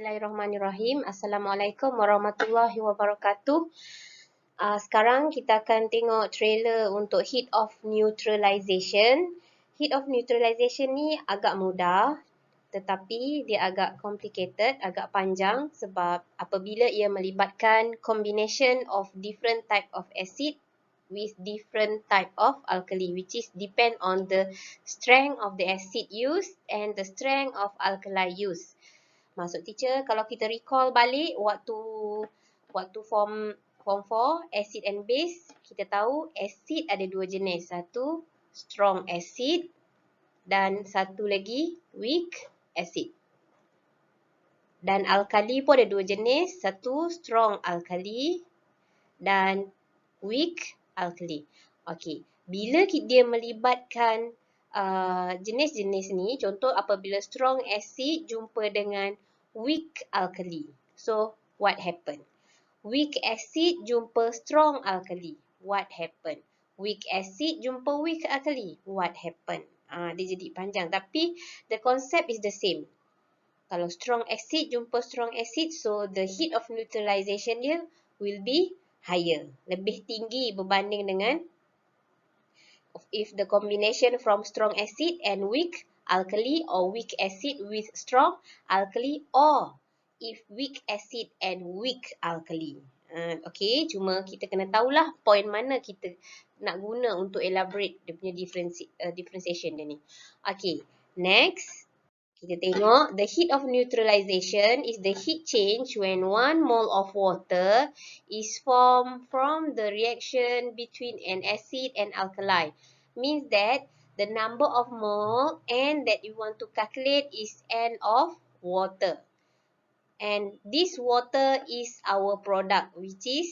Bismillahirrahmanirrahim. Assalamualaikum warahmatullahi wabarakatuh. Sekarang kita akan tengok trailer untuk heat of neutralization. Heat of neutralization ni agak mudah tetapi dia agak complicated, agak panjang sebab apabila ia melibatkan combination of different type of acid with different type of alkali, which is depend on the strength of the acid used and the strength of alkali used. Maksud teacher, kalau kita recall balik waktu form 4 acid and base, kita tahu acid ada dua jenis, satu strong acid dan satu lagi weak acid. Dan alkali pun ada dua jenis, satu strong alkali dan weak alkali. Okey, bila dia melibatkan jenis-jenis ni, contoh apabila strong acid jumpa dengan weak alkali. So, what happen? Weak acid jumpa strong alkali. What happen? Weak acid jumpa weak alkali. What happen? Dia jadi panjang. Tapi, the concept is the same. Kalau strong acid jumpa strong acid, so the heat of neutralization dia will be higher. Lebih tinggi berbanding dengan if the combination from strong acid and weak alkali or weak acid with strong alkali or if weak acid and weak alkali. Okay, cuma kita kena tahulah point mana kita nak guna untuk elaborate dia punya differentiation dia ni. Okay, next. Kita tengok, the heat of neutralization is the heat change when 1 mole of water is formed from the reaction between an acid and alkali. Means that the number of mole N that you want to calculate is N of water. And this water is our product, which is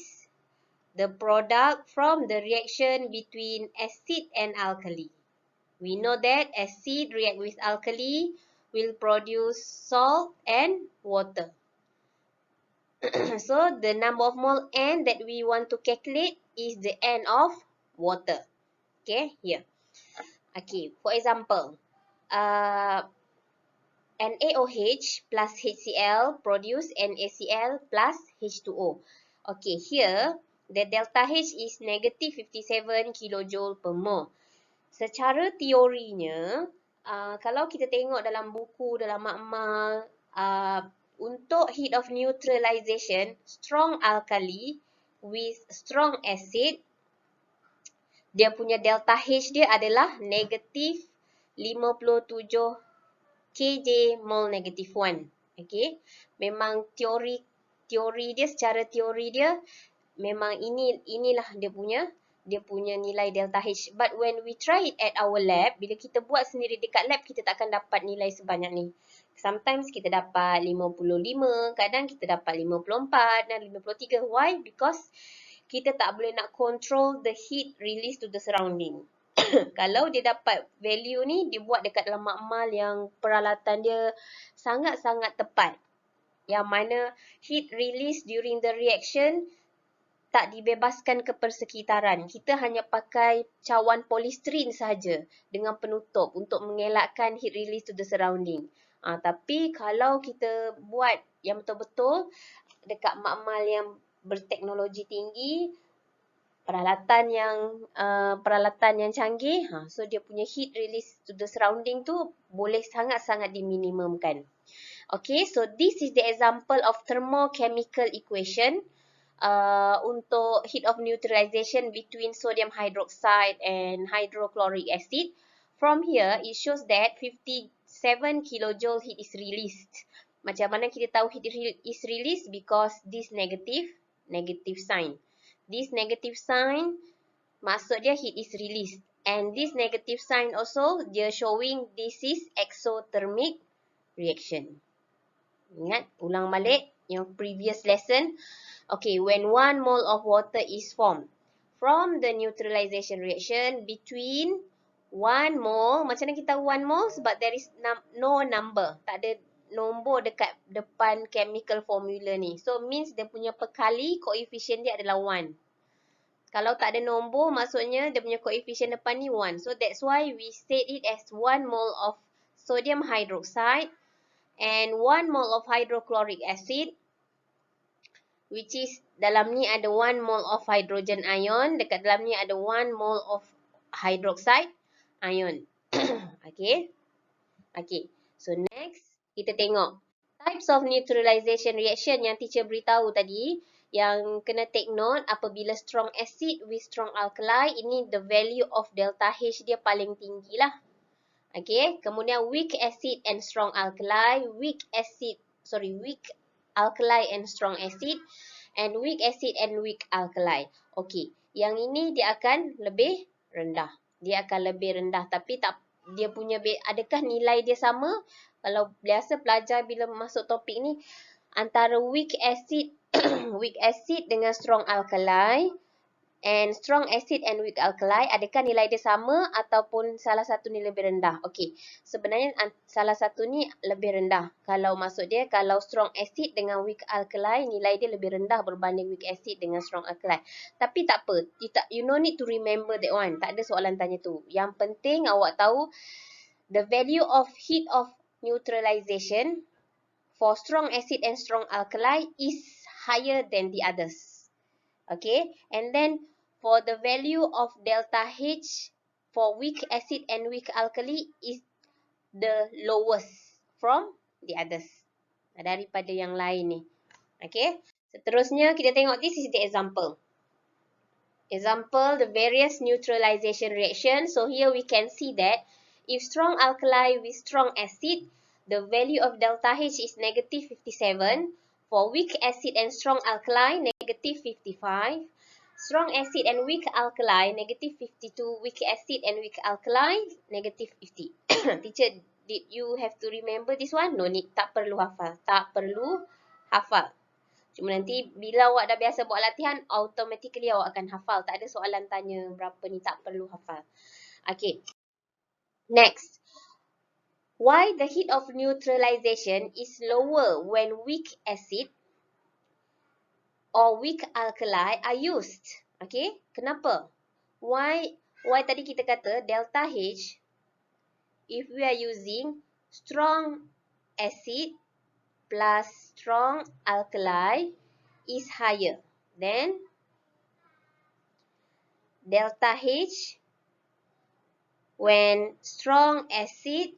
the product from the reaction between acid and alkali. We know that acid react with alkali will produce salt and water. So, the number of mole N that we want to calculate is the N of water. Okay, here. Okay, for example, NaOH plus HCl produce NaCl plus H2O. Okay, here, the delta H is negative 57 kJ per mole. Secara teorinya, kalau kita tengok dalam buku, dalam makmal, untuk heat of neutralization, strong alkali with strong acid, dia punya delta H dia adalah negatif 57 kJ mol negatif 1. Okay? Memang teori dia, secara teori dia, memang inilah dia punya nilai delta H. But when we try it at our lab, bila kita buat sendiri dekat lab, kita tak akan dapat nilai sebanyak ni. Sometimes kita dapat 55, kadang kita dapat 54 dan 53. Why? Because kita tak boleh nak control the heat release to the surrounding. Kalau dia dapat value ni, dia buat dekat dalam makmal yang peralatan dia sangat-sangat tepat. Yang mana heat release during the reaction tak dibebaskan ke persekitaran. Kita hanya pakai cawan polystyrene saja dengan penutup untuk mengelakkan heat release to the surrounding. Tapi kalau kita buat yang betul-betul dekat makmal yang berteknologi tinggi, peralatan yang canggih, so dia punya heat release to the surrounding tu boleh sangat-sangat diminimumkan. Okay, so this is the example of thermochemical equation untuk heat of neutralization between sodium hydroxide and hydrochloric acid. From here, it shows that 57 kJ heat is released. Macam mana kita tahu heat is released? Because this negative sign. This negative sign, maksud dia heat is released. And this negative sign also, dia showing this is exothermic reaction. Ingat, ulang balik yang previous lesson. Okay, when 1 mole of water is formed from the neutralization reaction between 1 mole, macam mana kita tahu 1 mole? Sebab there is no number. Tak ada nombor dekat depan chemical formula ni. So, means dia punya perkali koefisien dia adalah 1. Kalau tak ada nombor, maksudnya dia punya koefisien depan ni 1. So, that's why we state it as 1 mole of sodium hydroxide and 1 mole of hydrochloric acid, which is dalam ni ada 1 mole of hydrogen ion, dekat dalam ni ada 1 mole of hydroxide ion. Okay. Okay. So next, kita tengok types of neutralization reaction yang teacher beritahu tadi, yang kena take note apabila strong acid with strong alkali, ini the value of delta H dia paling tinggi lah. Okay, kemudian weak acid and strong alkali, weak alkali and strong acid, and weak acid and weak alkali. Okay, yang ini dia akan lebih rendah. Dia akan lebih rendah, tapi tak, dia punya, adakah nilai dia sama? Kalau biasa pelajar bila masuk topik ni, antara weak acid weak acid dengan strong alkali, and strong acid and weak alkali, adakah nilai dia sama ataupun salah satu ni lebih rendah? Okey, sebenarnya salah satu ni lebih rendah. Kalau maksud dia, kalau strong acid dengan weak alkali, nilai dia lebih rendah berbanding weak acid dengan strong alkali. Tapi tak apa, you no need to remember that one. Tak ada soalan tanya tu. Yang penting awak tahu the value of heat of neutralization for strong acid and strong alkali is higher than the others. Okay, and then for the value of delta H for weak acid and weak alkali is the lowest from the others, daripada yang lain ni. Okay, seterusnya kita tengok, this is the example. Example, the various neutralization reaction. So here we can see that if strong alkali with strong acid, the value of delta H is negative 57. For weak acid and strong alkali, negative 55. Strong acid and weak alkali, negative 52. Weak acid and weak alkali, negative 50. Teacher, did you have to remember this one? No need, tak perlu hafal. Tak perlu hafal. Cuma nanti bila awak dah biasa buat latihan, automatically awak akan hafal. Tak ada soalan tanya berapa ni, tak perlu hafal. Okay. Next. Why the heat of neutralization is lower when weak acid or weak alkali are used? Okay, kenapa? Why tadi kita kata delta H, if we are using strong acid plus strong alkali is higher than delta H when strong acid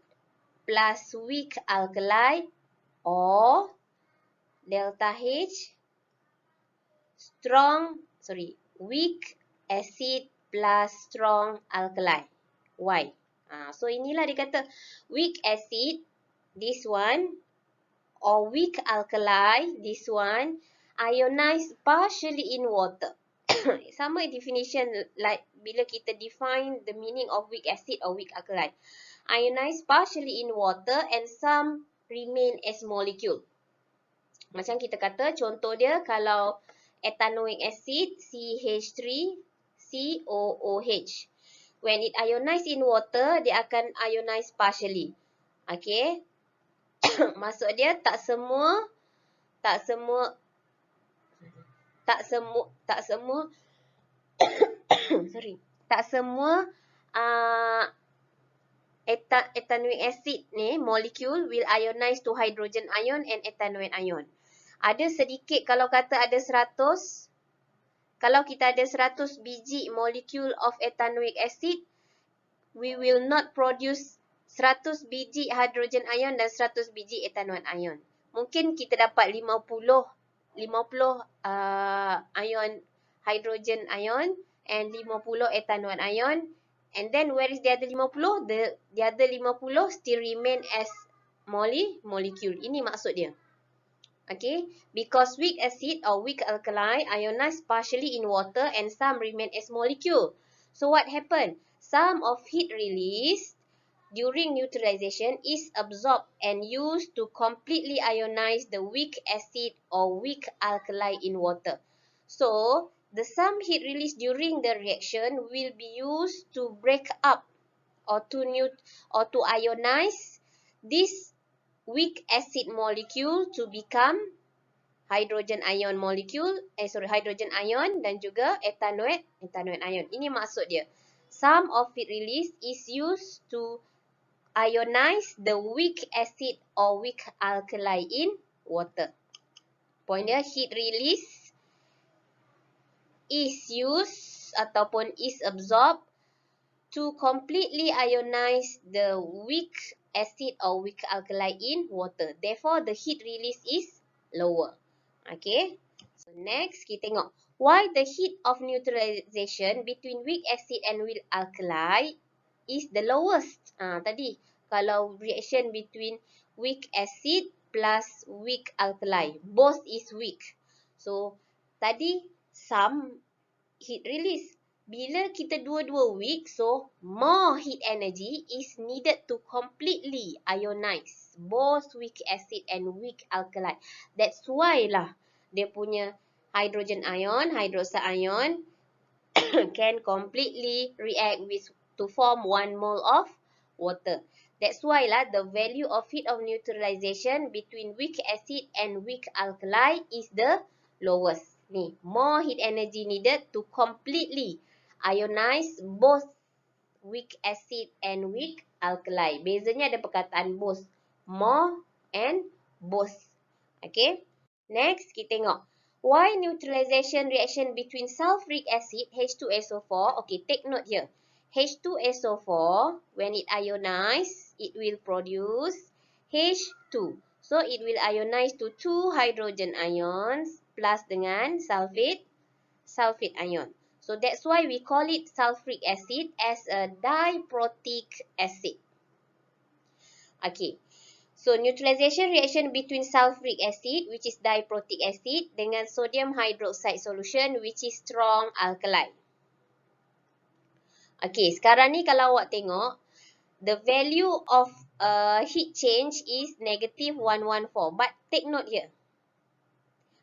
plus weak alkali, or delta H weak acid plus strong alkali. Why? So inilah dia kata weak acid, this one, or weak alkali, this one, ionized partially in water. Sama definition like bila kita define the meaning of weak acid or weak alkali. Ionized partially in water and some remain as molecule. Macam kita kata, contoh dia kalau ethanoic acid CH3COOH. When it ionized in water, dia akan ionize partially. Okay. Maksud dia tak semua ethanoic acid ni molecule will ionize to hydrogen ion and ethanoate ion. Ada sedikit, kalau kata ada 100, kalau kita ada 100 biji molecule of ethanoic acid, we will not produce 100 biji hydrogen ion dan 100 biji ethanoate ion. Mungkin kita dapat 50 ion hydrogen ion and 50 ethanoate ion. And then where is the other 50? The other 50 still remain as molecule. Ini maksud dia. Okay, because weak acid or weak alkali ionize partially in water and some remain as molecule. So what happened? Some of heat released during neutralization is absorbed and used to completely ionize the weak acid or weak alkali in water. So the some heat released during the reaction will be used to break up or to ionize this weak acid molecule to become hydrogen ion molecule, hydrogen ion dan juga ethanoate ion. Ini maksud dia. Some of heat release is used to ionize the weak acid or weak alkali in water. Point dia, heat release is used ataupun is absorbed to completely ionize the weak acid or weak alkali in water. Therefore, the heat release is lower. Okay. So, next, kita tengok. Why the heat of neutralization between weak acid and weak alkali is the lowest? Tadi, kalau reaction between weak acid plus weak alkali, both is weak. So, tadi, some heat release. Bila kita dua-dua weak, so more heat energy is needed to completely ionize both weak acid and weak alkali. That's why lah dia punya hydrogen ion, hydroxide ion can completely react with to form 1 mole of water. That's why lah the value of heat of neutralization between weak acid and weak alkali is the lowest. Ni, more heat energy needed to completely ionize both weak acid and weak alkali. Bezanya ada perkataan both. More and both. Okay. Next, kita tengok. Why neutralization reaction between sulfuric acid, H2SO4. Okay, take note here. H2SO4, when it ionize, it will produce H2. So, it will ionize to 2 hydrogen ions plus dengan sulfate ion. So, that's why we call it sulfuric acid as a diprotic acid. Okay. So, neutralization reaction between sulfuric acid, which is diprotic acid, dengan sodium hydroxide solution, which is strong alkali. Okay, sekarang ni kalau awak tengok, the value of heat change is negative 114. But take note here.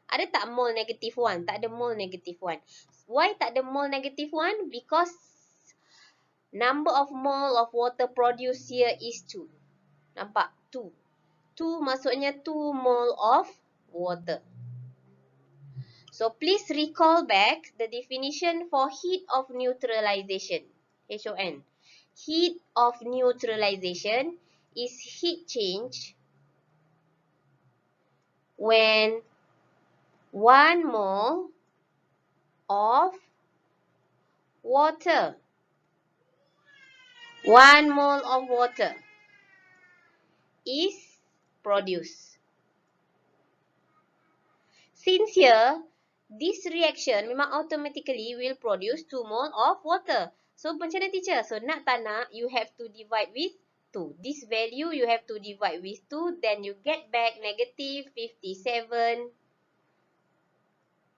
Ada tak mole negative 1? Tak ada mole negative 1. Why tak ada mole negative 1? Because number of mole of water produced here is 2. Nampak? 2. 2 maksudnya 2 mole of water. So, please recall back the definition for heat of neutralization. HON. Heat of neutralization is heat change when 1 mole of water, 1 mole of water is produced. Since here, this reaction memang automatically will produce 2 mole of water. So, macam mana teacher? So, nak tak nak, you have to divide with 2. This value you have to divide with 2. Then, you get back negative 57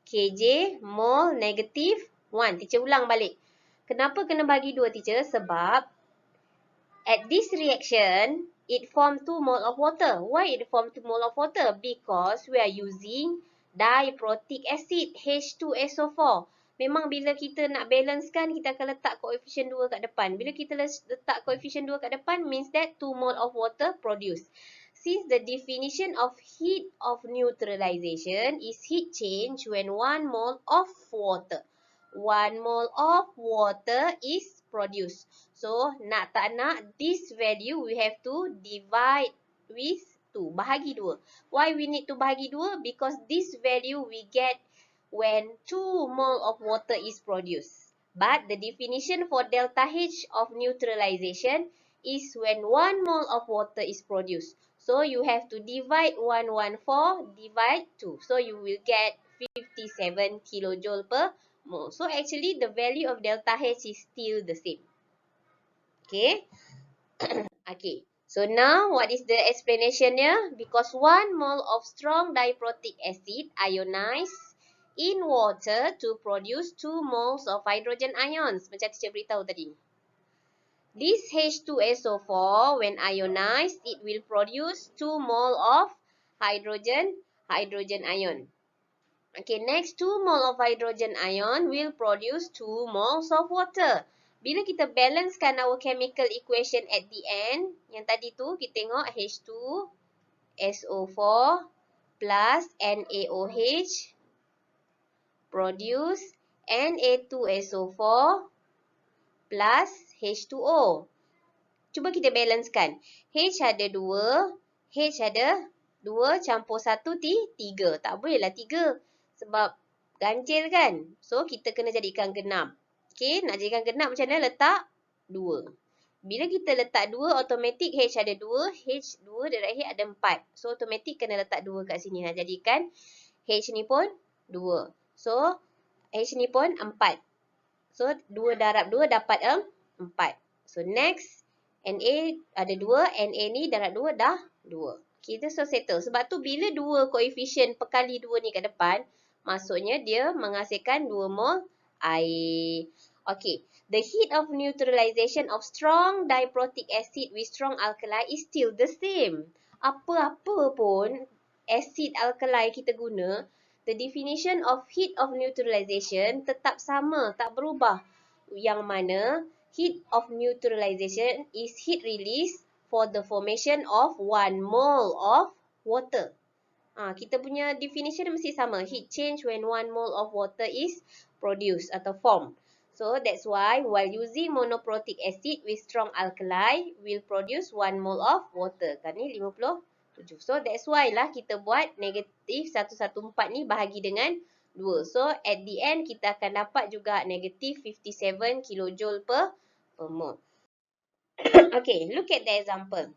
kJ mole negative 1. Teacher ulang balik. Kenapa kena bagi 2 teacher? Sebab, at this reaction, it form 2 mole of water. Why it form 2 mole of water? Because we are using diprotic acid, H2SO4. Memang bila kita nak balancekan, kita akan letak koefisien 2 kat depan. Bila kita letak koefisien 2 kat depan, means that 2 mole of water produced. Since the definition of heat of neutralization is heat change when 1 mole of water. 1 mole of water is produced. So, nak tak nak, this value we have to divide with 2. Bahagi 2. Why we need to bahagi 2? Because this value we get when 2 mole of water is produced. But the definition for delta H of neutralization is when 1 mole of water is produced. So, you have to divide 114, divide 2. So, you will get 57 kilojoule per mole. So, actually, the value of delta H is still the same. Okay. Okay. So now, what is the explanation here? Because 1 mole of strong diprotic acid ionized in water to produce 2 moles of hydrogen ions. Macam teacher beritahu tadi. This H2SO4, when ionized, it will produce 2 mole of hydrogen ion. Okay, next 2 mole of hydrogen ion will produce 2 moles of water. Bila kita balancekan our chemical equation at the end, yang tadi tu kita tengok H2SO4 plus NaOH produce Na2SO4 plus H2O. Cuba kita balancekan. H ada 2, H ada 2 campur 1, 3. Tak bolehlah 3. Sebab ganjil kan. So, kita kena jadikan genap. Okay, nak jadikan genap macam mana? Letak 2. Bila kita letak 2, automatik H ada 2, H 2 darab H ada 4. So, automatik kena letak 2 kat sini. Nak jadikan H ni pun 2. So, H ni pun 4. So, 2 darab 2 dapat 4. So, next, Na ada 2, Na ni darab 2 dah 2. Kita so settle. Sebab tu, bila 2 koefisien perkali 2 ni kat depan, maksudnya dia menghasilkan 2 mol air. Okay. The heat of neutralization of strong diprotic acid with strong alkali is still the same. Apa-apa pun acid alkali kita guna, the definition of heat of neutralization tetap sama, tak berubah. Yang mana heat of neutralization is heat release for the formation of 1 mole of water. Kita punya definition mesti sama. Heat change when 1 mole of water is produced atau formed. So, that's why while using monoprotic acid with strong alkali will produce 1 mole of water. Kan ni 57. So, that's why lah kita buat negatif 114 ni bahagi dengan 2. So, at the end kita akan dapat juga negatif 57 kilojoule per mole. Okay, look at the example.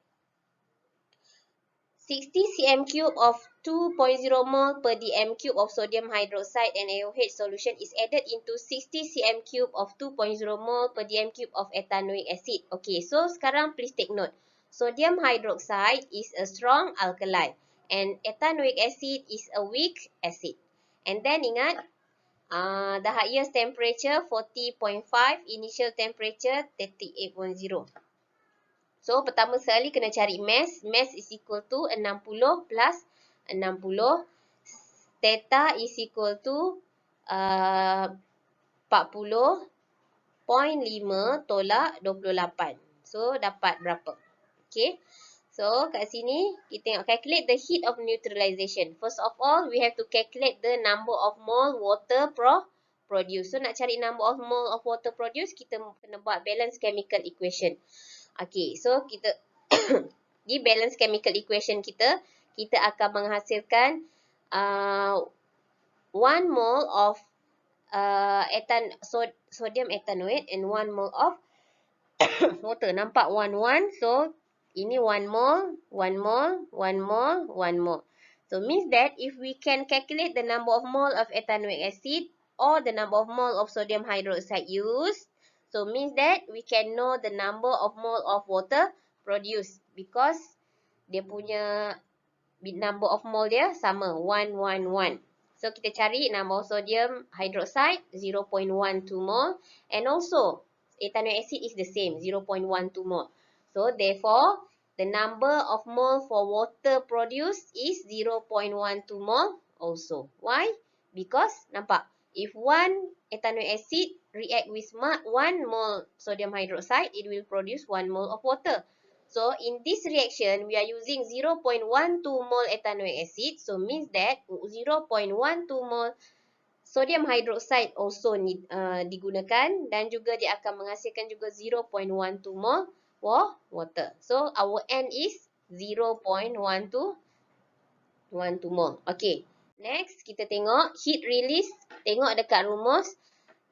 60 cm cube of 2.0 mol per dm cube of sodium hydroxide and AOH solution is added into 60 cm cube of 2.0 mol per dm cube of ethanoic acid. Okay, so sekarang please take note. Sodium hydroxide is a strong alkali and ethanoic acid is a weak acid. And then ingat, the highest temperature 40.5, initial temperature 38.0. So, pertama sekali kena cari mass. Mass is equal to 60 plus 60. Theta is equal to 40.5 tolak 28. So, dapat berapa? Okay. So, kat sini kita tengok calculate the heat of neutralization. First of all, we have to calculate the number of mole water produced. So, nak cari number of mole of water produced, kita kena buat balance chemical equation. Okay, so kita di balance chemical equation kita akan menghasilkan 1 mole of sodium ethanoate and 1 mole of water. Nampak 1, 1. So, ini 1 mole, 1 mole, 1 mole, 1 mole. So, means that if we can calculate the number of mole of ethanoic acid or the number of mole of sodium hydroxide used, so means that we can know the number of mole of water produced because dia punya number of mole dia sama 1, 1, 1. So kita cari number of sodium hydroxide 0.12 mole and also ethanoic acid is the same 0.12 mole. So therefore the number of mole for water produced is 0.12 mole also. Why? Because nampak if 1 ethanoic acid react with 1 mole sodium hydroxide, it will produce 1 mole of water. So, in this reaction, we are using 0.12 mole ethanoic acid. So, means that 0.12 mole sodium hydroxide also digunakan dan juga dia akan menghasilkan juga 0.12 mole water. So, our N is 0.12 mole. Okay. Next, kita tengok heat release. Tengok dekat rumus.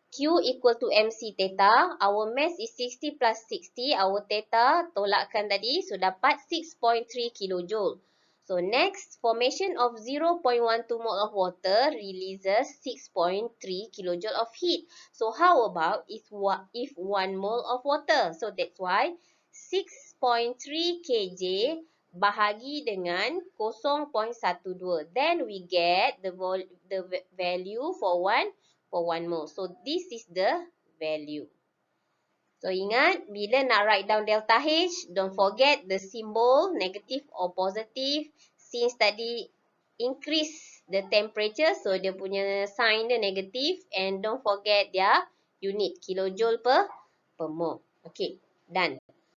Q equal to MC theta. Our mass is 60 plus 60. Our theta tolakkan tadi. So, dapat 6.3 kilojoule. So, next, formation of 0.12 mole of water releases 6.3 kilojoule of heat. So, how about if 1 mole of water? So, that's why 6.3 kJ bahagi dengan 0.12. Then we get the value for 1 mole. So, this is the value. So, ingat, bila nak write down delta H, don't forget the symbol negative or positive. Since tadi increase the temperature, so dia punya sign dia negative. And don't forget their unit, kilojoule per mole. Okay, done.